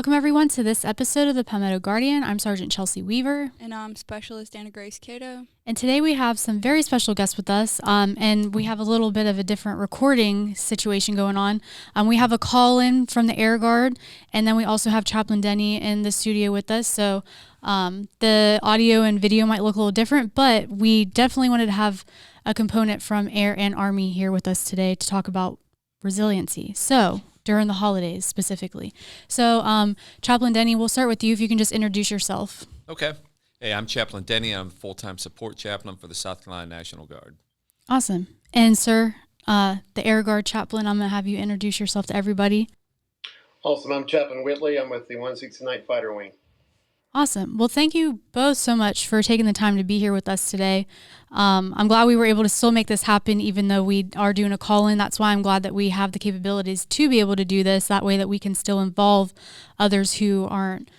Welcome everyone to this episode of the Palmetto Guardian. I'm Sergeant Chelsea Weaver. And I'm Specialist Anna Grace Catoe. And today we have some very special guests with us, and we have a little bit of a different recording situation going on. We have a call in from the Air Guard, and then we also have Chaplain Denny in the studio with us. So the audio and video might look a little different, but we definitely wanted to have a component from Air and Army here with us today to talk about resiliency. So during the holidays specifically. So Chaplain Denny, we'll start with you if you can just introduce yourself. Okay. Hey, I'm Chaplain Denny. I'm full-time support chaplain for the South Carolina National Guard. Awesome. And sir, the Air Guard chaplain, I'm going to have you introduce yourself to everybody. Awesome. I'm Chaplain Whitley. I'm with the 169th Fighter Wing. Awesome. Well, thank you both so much for taking the time to be here with us today. I'm glad we were able to still make this happen, even though we are doing a call-in. That's why I'm glad that we have the capabilities to be able to do this. That way that we can still involve others who aren't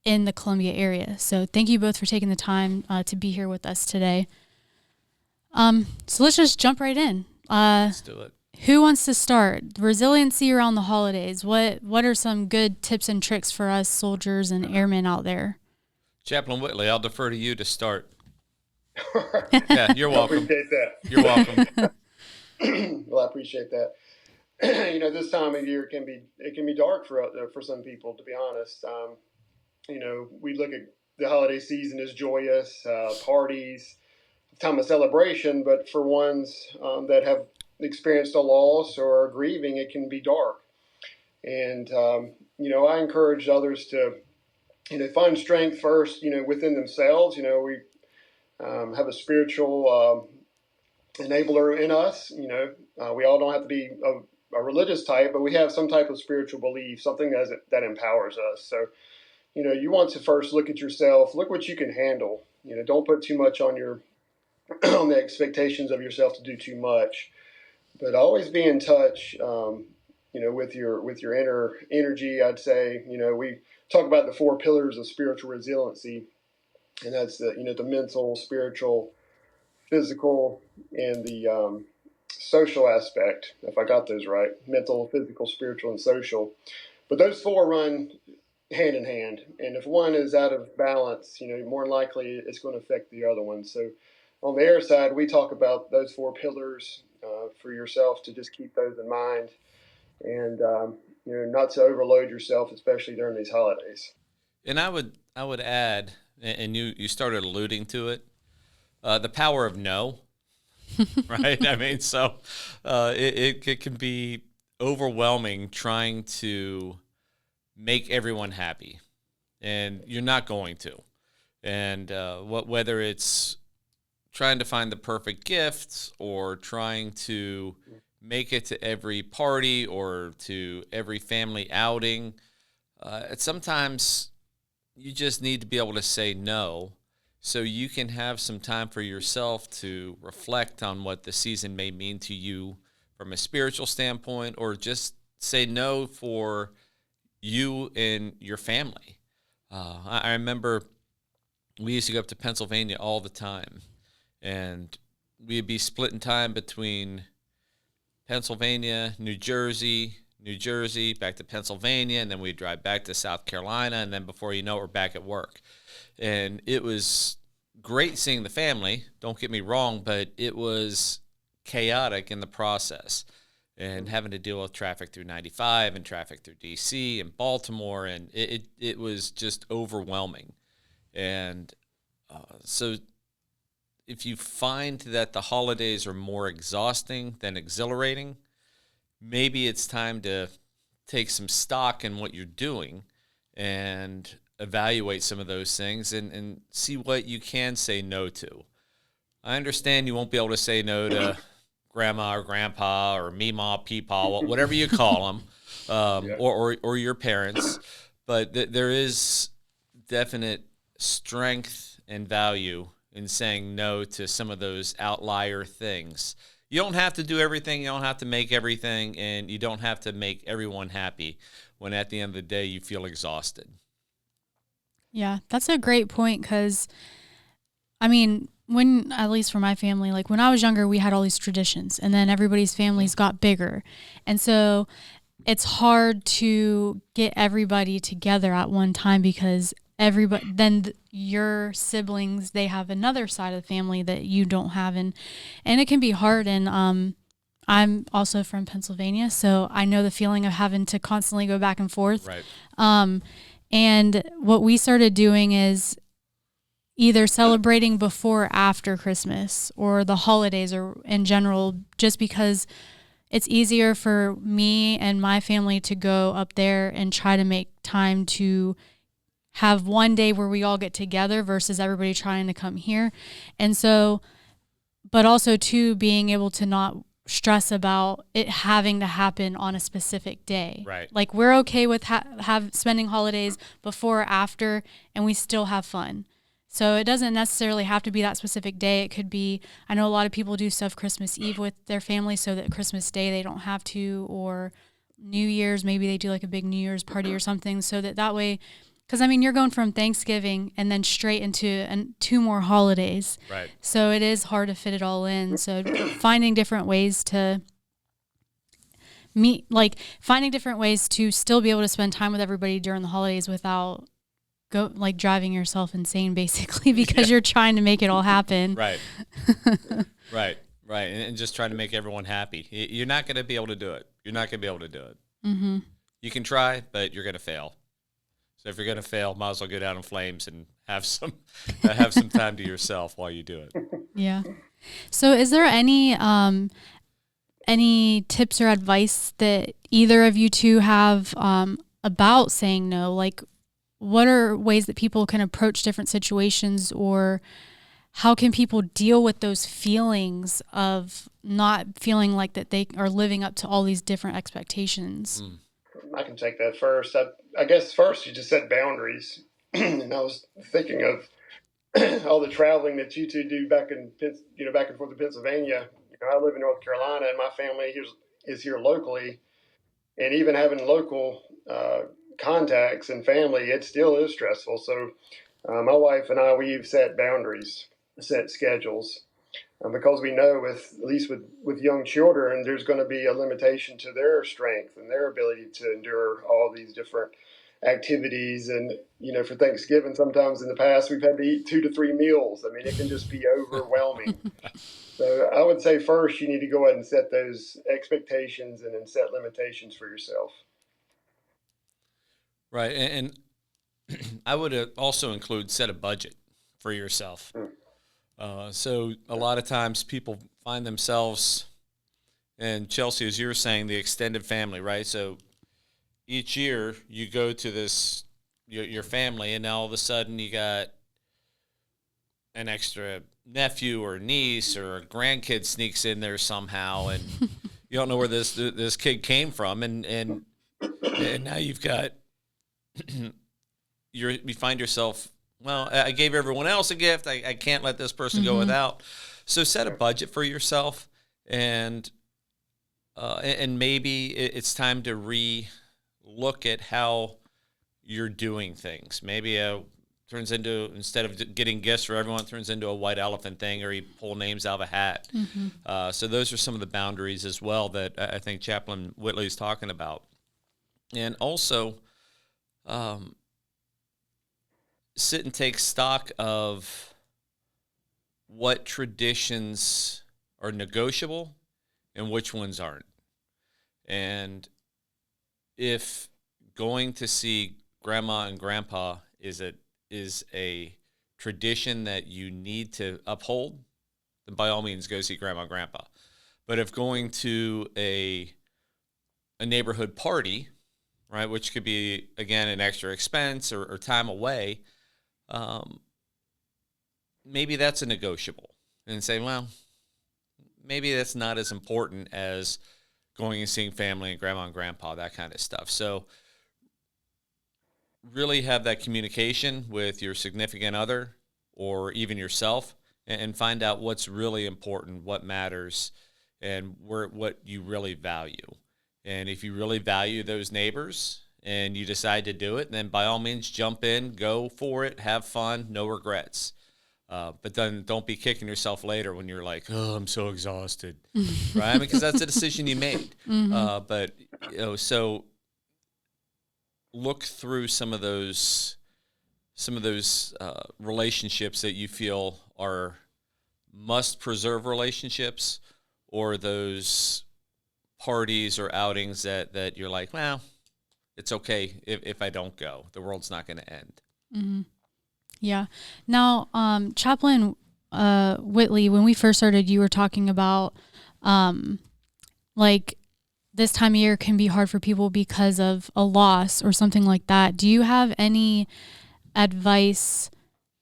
in the Columbia area. So thank you both for taking the time to be here with us today. So let's just jump right in. Let's do it. Who wants to start? Resiliency around the holidays. What are some good tips and tricks for us soldiers and airmen out there? Chaplain Whitley, I'll defer to you to start. Yeah, you're welcome. I appreciate that. You're welcome. Well, I appreciate that. This time of year can be dark for some people, to be honest. We look at the holiday season as joyous, parties, time of celebration, but for ones that have experienced a loss or are grieving, it can be dark. And, I encourage others to, find strength first, within themselves. We have a spiritual enabler in us. We all don't have to be a religious type, but we have some type of spiritual belief, something that empowers us. So, you want to first look at yourself, look what you can handle. Don't put too much on on the expectations of yourself to do too much. But always be in touch, with your inner energy. I'd say, we talk about the 4 pillars of spiritual resiliency, and that's the mental, spiritual, physical, and the social aspect. If I got those right, mental, physical, spiritual, and social. But those 4 run hand in hand, and if one is out of balance, more than likely it's going to affect the other one. So on the air side, we talk about those 4 pillars. For yourself to just keep those in mind, and not to overload yourself, especially during these holidays. And I would add, and you started alluding to it, the power of no, right? I mean, so it can be overwhelming trying to make everyone happy, and you're not going to. And whether it's trying to find the perfect gifts or trying to make it to every party or to every family outing, sometimes you just need to be able to say no so you can have some time for yourself to reflect on what the season may mean to you from a spiritual standpoint, or just say no for you and your family. I remember we used to go up to Pennsylvania all the time. And we'd be splitting time between Pennsylvania, New Jersey, back to Pennsylvania, and then we'd drive back to South Carolina, and then before you know it, we're back at work. And it was great seeing the family, don't get me wrong, but it was chaotic in the process. And having to deal with traffic through 95 and traffic through D.C. and Baltimore, and it was just overwhelming. And so if you find that the holidays are more exhausting than exhilarating, maybe it's time to take some stock in what you're doing and evaluate some of those things and see what you can say no to. I understand you won't be able to say no to grandma or grandpa or meemaw, peepaw, whatever you call them, or your parents, but there is definite strength and value in saying no to some of those outlier things. You don't have to do everything, you don't have to make everything, and you don't have to make everyone happy when at the end of the day you feel exhausted. Yeah, that's a great point because, when, at least for my family, when I was younger, we had all these traditions, and then everybody's families got bigger. And so it's hard to get everybody together at one time because your siblings, they have another side of the family that you don't have, and it can be hard. And I'm also from Pennsylvania, so I know the feeling of having to constantly go back and forth. Right. And what we started doing is either celebrating before or after Christmas or the holidays or in general, just because it's easier for me and my family to go up there and try to make time to have one day where we all get together versus everybody trying to come here. And so, but also too, being able to not stress about it having to happen on a specific day. Right. Like we're okay with spending holidays before or after, and we still have fun. So it doesn't necessarily have to be that specific day. It could be, I know a lot of people do stuff Christmas Eve with their family so that Christmas Day they don't have to, or New Year's, maybe they do like a big New Year's party or something, so that way, because I mean, you're going from Thanksgiving and then straight into 2 more holidays. Right. So it is hard to fit it all in. So finding different ways to finding different ways to still be able to spend time with everybody during the holidays without driving yourself insane, basically, because you're trying to make it all happen. Right. Right. And just trying to make everyone happy. You're not going to be able to do it. You're not going to be able to do it. Mm-hmm. You can try, but you're going to fail. So if you're going to fail, might as well go down in flames and have some time to yourself while you do it. Yeah. So is there any tips or advice that either of you two have about saying no? Like, what are ways that people can approach different situations, or how can people deal with those feelings of not feeling like that they are living up to all these different expectations? I can take that first. I guess first you just set boundaries. And I was thinking of all the traveling that you two do back and forth to Pennsylvania. I live in North Carolina, and my family is here locally. And even having local contacts and family, it still is stressful. So my wife and I, we've set boundaries, set schedules. Because we know, at least with young children, there's going to be a limitation to their strength and their ability to endure all these different activities. And, for Thanksgiving, sometimes in the past, we've had to eat 2 to 3 meals. I mean, it can just be overwhelming. So I would say first, you need to go ahead and set those expectations and then set limitations for yourself. Right. And I would also include set a budget for yourself. So a lot of times people find themselves, and Chelsea, as you were saying, the extended family, right? So each year you go to your family, and now all of a sudden you got an extra nephew or niece or a grandkid sneaks in there somehow, and you don't know where this kid came from, and now you've got you find yourself, well, I gave everyone else a gift. I can't let this person go without. So set a budget for yourself, and maybe it's time to re-look at how you're doing things. Maybe turns into, instead of getting gifts for everyone, it turns into a white elephant thing, or you pull names out of a hat. So those are some of the boundaries as well that I think Chaplain Whitley is talking about. And also, sit and take stock of what traditions are negotiable and which ones aren't. And if going to see grandma and grandpa is a tradition that you need to uphold, then by all means go see grandma and grandpa. But if going to a neighborhood party, right, which could be, again, an extra expense or time away, maybe that's a negotiable, and say, well, maybe that's not as important as going and seeing family and grandma and grandpa, that kind of stuff. So really have that communication with your significant other or even yourself, and find out what's really important, what matters, and what you really value. And if you really value those neighbors and you decide to do it, then by all means jump in, go for it, have fun, no regrets. But then don't be kicking yourself later when you're like, oh, I'm so exhausted, right? I mean, because that's a decision you made. But so look through some of those relationships that you feel are must preserve relationships, or those parties or outings that you're like, well, it's okay if I don't go. The world's not going to end. Mm-hmm. Yeah. Now, Chaplain Whitley, when we first started, you were talking about like this time of year can be hard for people because of a loss or something like that. Do you have any advice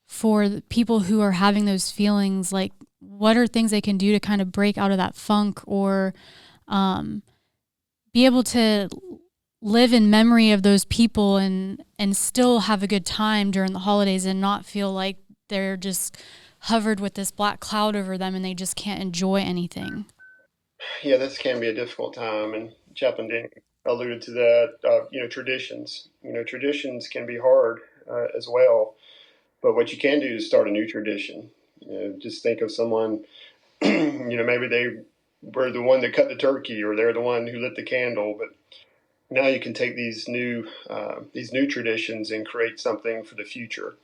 for the people who are having those feelings? Like, what are things they can do to kind of break out of that funk, or be able to live in memory of those people and still have a good time during the holidays and not feel like they're just hovered with this black cloud over them and they just can't enjoy anything? Yeah, this can be a difficult time, and Chaplain Denny alluded to that. Traditions. Traditions can be hard as well. But what you can do is start a new tradition. Just think of someone. Maybe they were the one that cut the turkey, or they're the one who lit the candle. But now you can take these new traditions and create something for the future.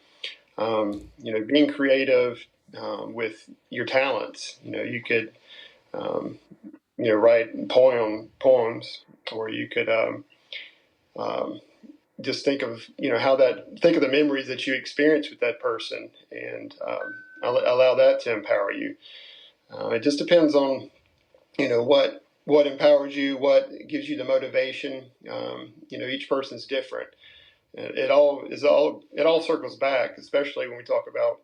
Being creative with your talents. You could write poems, or you could just think of think of the memories that you experienced with that person, and allow that to empower you. It just depends on what empowers you, what gives you the motivation. Each person's different. It all circles back, especially when we talk about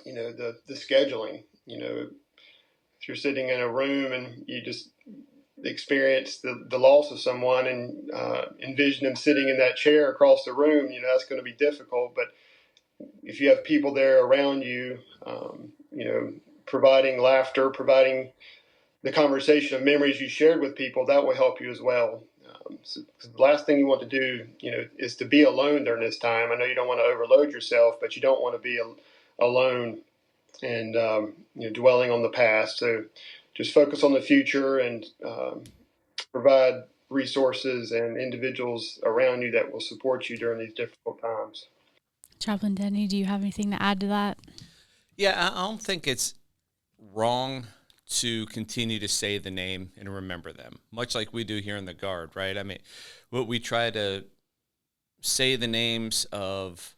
the scheduling. If you're sitting in a room and you just experience the loss of someone, and envision them sitting in that chair across the room, that's going to be difficult. But if you have people there around you, providing laughter, providing the conversation of memories you shared with people, that will help you as well. So the last thing you want to do, is to be alone during this time. I know you don't want to overload yourself, but you don't want to be alone and dwelling on the past. So just focus on the future, and provide resources and individuals around you that will support you during these difficult times. Chaplain Denny, do you have anything to add to that? Yeah, I don't think it's wrong to continue to say the name and remember them, much like we do here in the Guard, right? I mean, what we try to say the names of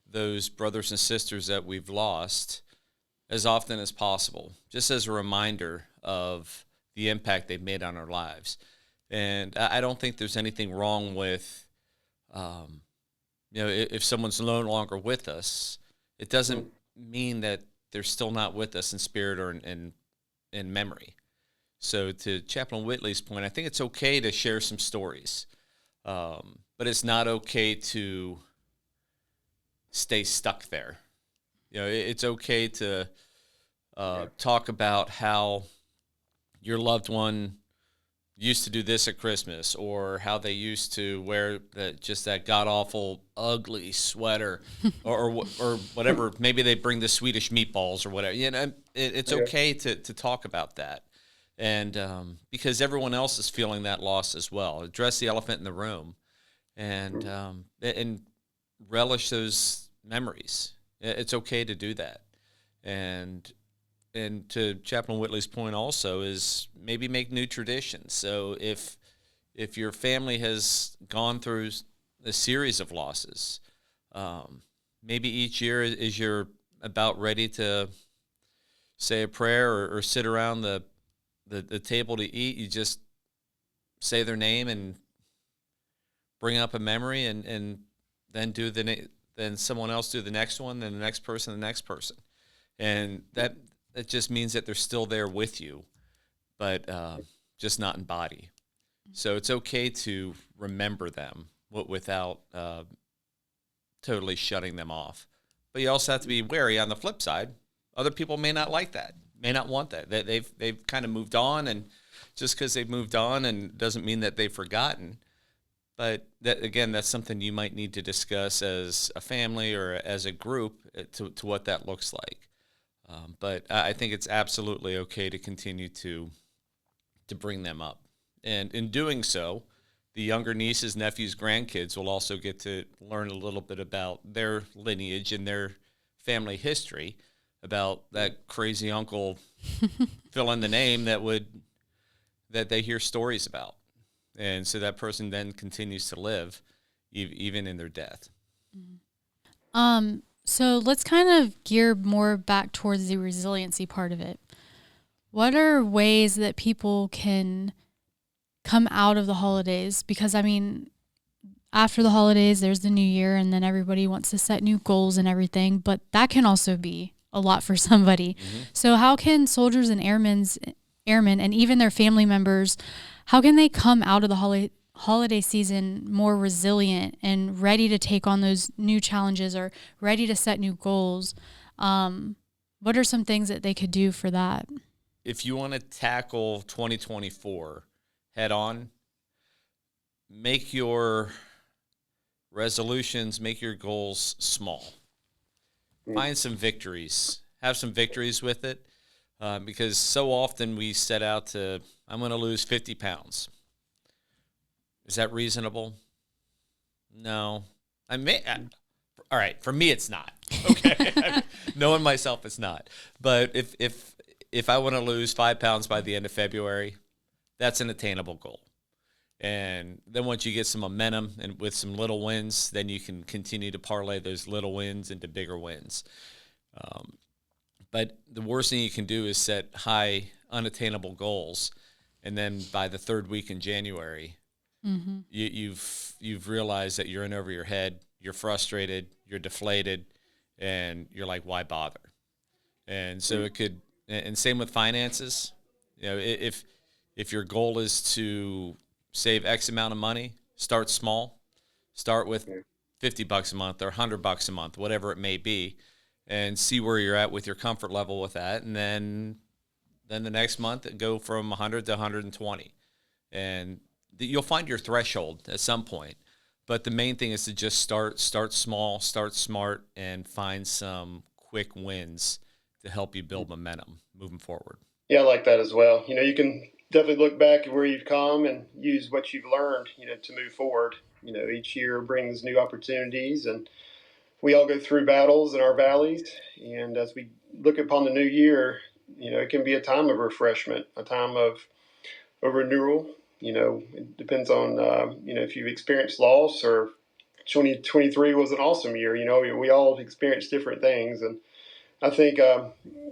those brothers and sisters that we've lost as often as possible, just as a reminder of the impact they've made on our lives. And I don't think there's anything wrong with, if someone's no longer with us, it doesn't mean that they're still not with us in spirit or in memory. So to Chaplain Whitley's point, I think it's okay to share some stories, but it's not okay to stay stuck there. It's okay to talk about how your loved one used to do this at Christmas, or how they used to wear that god-awful, ugly sweater, or whatever. Maybe they bring the Swedish meatballs or whatever. It's okay to talk about that. And because everyone else is feeling that loss as well. Address the elephant in the room, and relish those memories. It's okay to do that. And to Chaplain Whitley's point also is maybe make new traditions. So if your family has gone through a series of losses, maybe each year as you're about ready to say a prayer or sit around the table to eat, you just say their name and bring up a memory, and then then someone else do the next one, then the next person. And that just means that they're still there with you, but just not in body. So it's okay to remember them without totally shutting them off. But you also have to be wary on the flip side. Other people may not like that, may not want that. They've kind of moved on, and just because they've moved on and doesn't mean that they've forgotten. But that's something you might need to discuss as a family or as a group to what that looks like. But I think it's absolutely okay to continue to bring them up. And in doing so, the younger nieces, nephews, grandkids will also get to learn a little bit about their lineage and their family history, about that crazy uncle, fill in the name, that they hear stories about. And so that person then continues to live even in their death. So let's kind of gear more back towards the resiliency part of it. What are ways that people can come out of the holidays? Because, I mean, after the holidays, there's the new year, and then everybody wants to set new goals and everything, but that can also be a lot for somebody. Mm-hmm. So how can soldiers and airmen and even their family members, how can they come out of the holiday season more resilient and ready to take on those new challenges or ready to set new goals? What are some things that they could do for that? If you want to tackle 2024 head on, make your resolutions, make your goals small. Find some victories. Have some victories with it, because so often we set out to, I'm going to lose 50 pounds. Is that reasonable? No. All right, for me it's not. Okay. Knowing myself, it's not. But if I want to lose 5 pounds by the end of February, that's an attainable goal. And then once you get some momentum and with some little wins, then you can continue to parlay those little wins into bigger wins. But the worst thing you can do is set high, unattainable goals, and then by the third week in January, mm-hmm. you've realized that you're in over your head, you're frustrated, you're deflated, and you're like, why bother? And so it could, and same with finances. You know, if your goal is to save X amount of money, start small. Start with $50 a month or $100 a month, whatever it may be, and see where you're at with your comfort level with that. And then the next month, go from 100 to 120. And you'll find your threshold at some point. But the main thing is to just start small, start smart, and find some quick wins to help you build momentum moving forward. Yeah, I like that as well. You know, you can definitely look back at where you've come and use what you've learned, you know, to move forward. You know, each year brings new opportunities, and we all go through battles in our valleys. And as we look upon the new year, you know, it can be a time of refreshment, a time of renewal. You know, it depends on, you know, if you've experienced loss, or 2023 was an awesome year. You know, we all experienced different things. And I think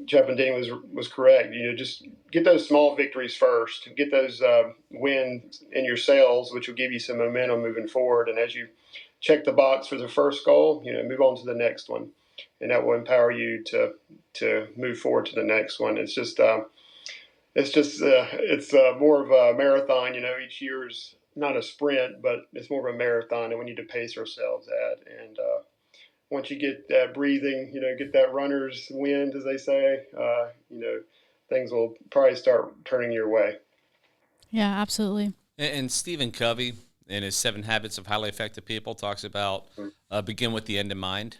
Chaplain Denny was correct. You know, just get those small victories first. Get those wins in your sails, which will give you some momentum moving forward. And as you check the box for the first goal, you know, move on to the next one, and that will empower you to move forward to the next one. It's more of a marathon. You know, each year is not a sprint, but it's more of a marathon, and we need to pace ourselves at. And once you get that breathing, you know, get that runner's wind, as they say, you know, things will probably start turning your way. Yeah, absolutely. And Stephen Covey, in his 7 Habits of Highly Effective People, talks about begin with the end in mind.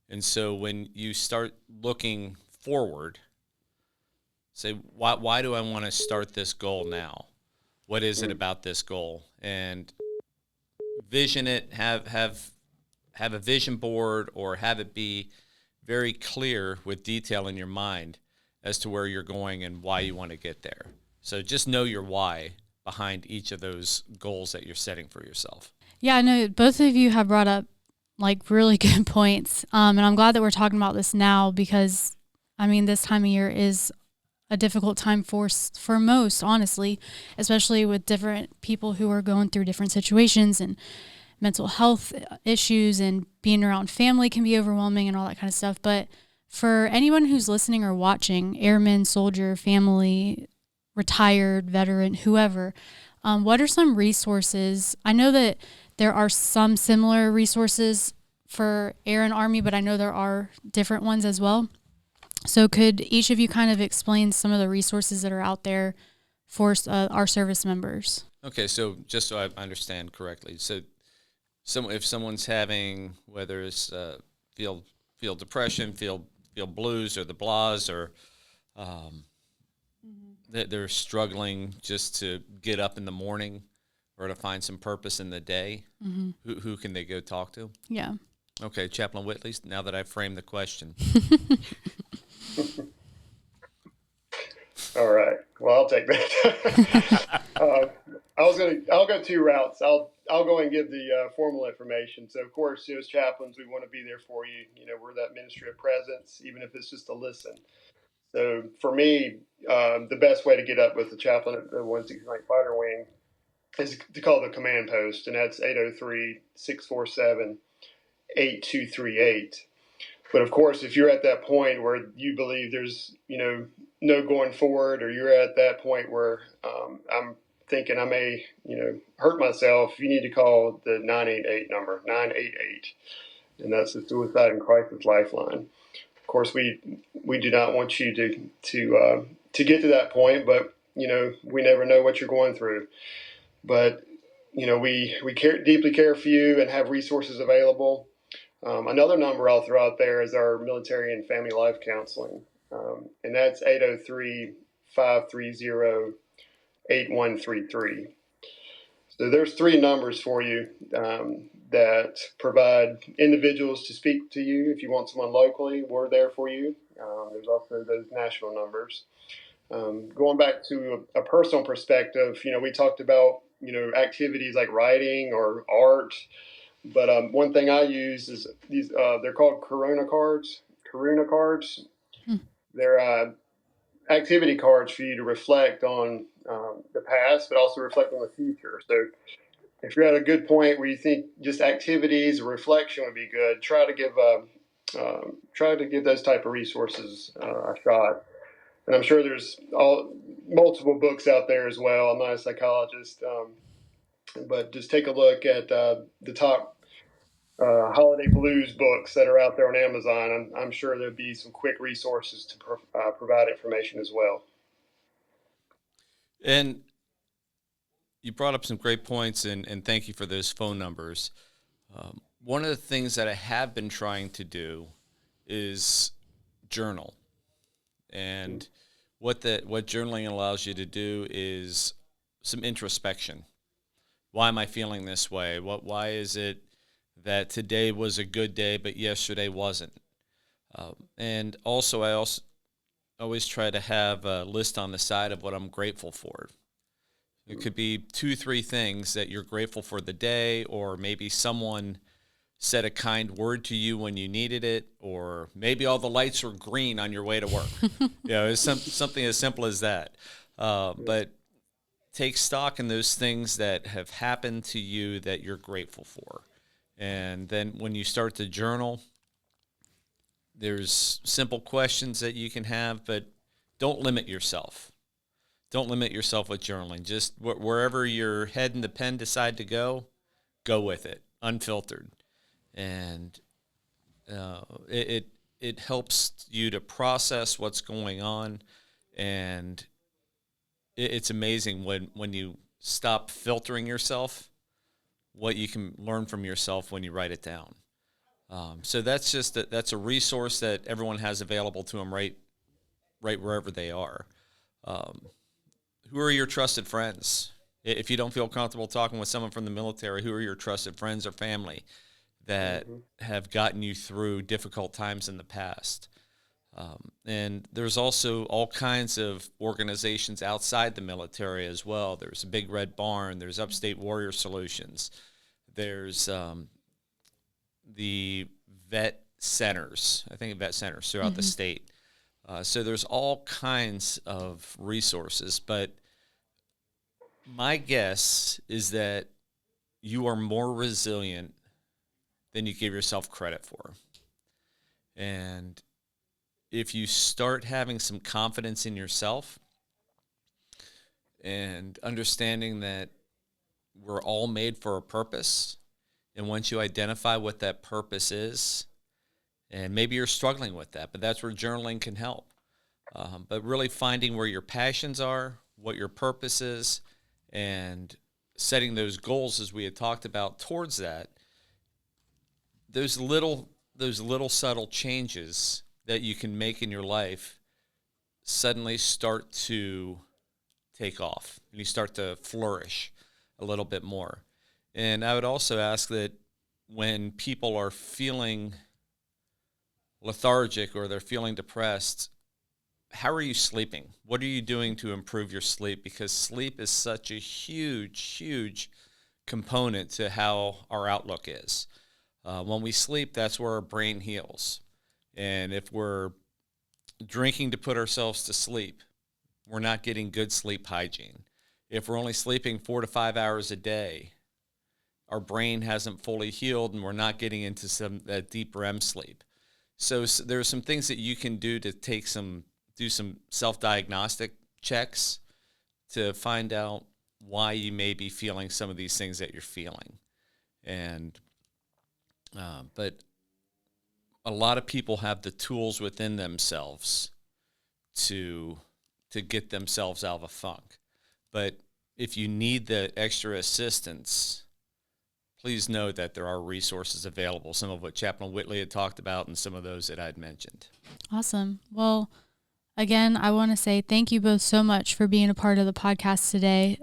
And so when you start looking forward, say, why do I want to start this goal now? What is it about this goal? And vision it, have a vision board, or have it be very clear with detail in your mind as to where you're going and why you want to get there. So just know your why behind each of those goals that you're setting for yourself. Yeah, I know both of you have brought up like really good points. And I'm glad that we're talking about this now, because I mean, this time of year is a difficult time for most, honestly, especially with different people who are going through different situations and mental health issues, and being around family can be overwhelming and all that kind of stuff. But for anyone who's listening or watching, airman, soldier, family, retired, veteran, whoever, what are some resources? I know that there are some similar resources for Air and Army, but I know there are different ones as well. So could each of you kind of explain some of the resources that are out there for our service members? Okay, so just so I understand correctly, so if someone's having, whether it's feel depression, feel blues or the blahs, or they're struggling just to get up in the morning or to find some purpose in the day, who can they go talk to? Yeah. Okay, Chaplain Whitley, now that I've framed the question. All right. Well, I'll take that. I'll go two routes. I'll go and give the formal information. So, of course, as chaplains, we want to be there for you. We're that ministry of presence, even if it's just to listen. So, for me, the best way to get up with the chaplain at the 169th Fighter Wing is to call the command post, and that's 803-647-8238. But of course, if you're at that point where you believe there's, no going forward, or you're at that point where I'm thinking I may, hurt myself, you need to call the 988 number, 988, and that's the Suicide and Crisis Lifeline. Of course, we do not want you to get to that point, but we never know what you're going through. But we deeply care for you and have resources available. Another number I'll throw out there is our military and family life counseling, and that's 803-530-8133. So there's three numbers for you that provide individuals to speak to you. If you want someone locally, we're there for you. There's also those national numbers. Going back to a personal perspective, we talked about, activities like writing or art. But one thing I use is these. They're called Karuna cards. Karuna cards. They're activity cards for you to reflect on the past, but also reflect on the future. So if you're at a good point where you think just activities or reflection would be good, try to give those type of resources a shot. And I'm sure there's multiple books out there as well. I'm not a psychologist, but just take a look at the top holiday blues books that are out there on Amazon. I'm sure there'll be some quick resources to provide information as well. And you brought up some great points, and thank you for those phone numbers. One of the things that I have been trying to do is journal. And what journaling allows you to do is some introspection. Why am I feeling this way? Why is it that today was a good day, but yesterday wasn't? And also, I always try to have a list on the side of what I'm grateful for. It could be 2-3 things that you're grateful for the day, or maybe someone said a kind word to you when you needed it, or maybe all the lights were green on your way to work. It's something as simple as that. But take stock in those things that have happened to you that you're grateful for. And then when you start to journal, there's simple questions that you can have, but don't limit yourself. Don't limit yourself with journaling. Just wherever your head and the pen decide to go with it, unfiltered. And it helps you to process what's going on. And it's amazing when you stop filtering yourself, what you can learn from yourself when you write it down. So that's a resource that everyone has available to them right wherever they are. Who are your trusted friends? If you don't feel comfortable talking with someone from the military, who are your trusted friends or family that have gotten you through difficult times in the past? And there's also all kinds of organizations outside the military as well. There's a Big Red Barn. There's Upstate Warrior Solutions. There's the vet centers. I think vet centers throughout the state. So there's all kinds of resources. But my guess is that you are more resilient than you give yourself credit for. And if you start having some confidence in yourself and understanding that we're all made for a purpose, and once you identify what that purpose is, and maybe you're struggling with that, but that's where journaling can help. But really finding where your passions are, what your purpose is, and setting those goals, as we had talked about, towards that, those little subtle changes that you can make in your life suddenly start to take off, and you start to flourish a little bit more. And I would also ask that when people are feeling lethargic or they're feeling depressed, how are you sleeping? What are you doing to improve your sleep? Because sleep is such a huge component to how our outlook is. When we sleep, that's where our brain heals. And if we're drinking to put ourselves to sleep, we're not getting good sleep hygiene. If we're only sleeping 4 to 5 hours a day, our brain hasn't fully healed and we're not getting into that deep REM sleep. So there are some things that you can do to do some self-diagnostic checks to find out why you may be feeling some of these things that you're feeling. And but a lot of people have the tools within themselves to get themselves out of a funk. But if you need the extra assistance, please know that there are resources available, some of what Chaplain Whitley had talked about and some of those that I'd mentioned. Awesome. Well, again, I want to say thank you both so much for being a part of the podcast today.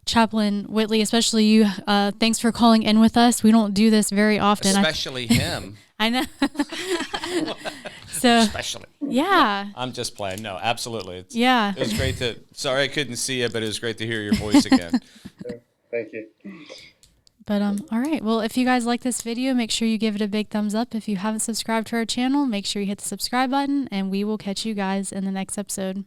Chaplain Whitley, especially you, thanks for calling in with us. We don't do this very often. Especially him. I know. So, especially. Yeah. I'm just playing. No, absolutely. Yeah. It was great sorry I couldn't see you, but it was great to hear your voice again. Thank you. But all right. Well, if you guys like this video, make sure you give it a big thumbs up. If you haven't subscribed to our channel, make sure you hit the subscribe button, and we will catch you guys in the next episode.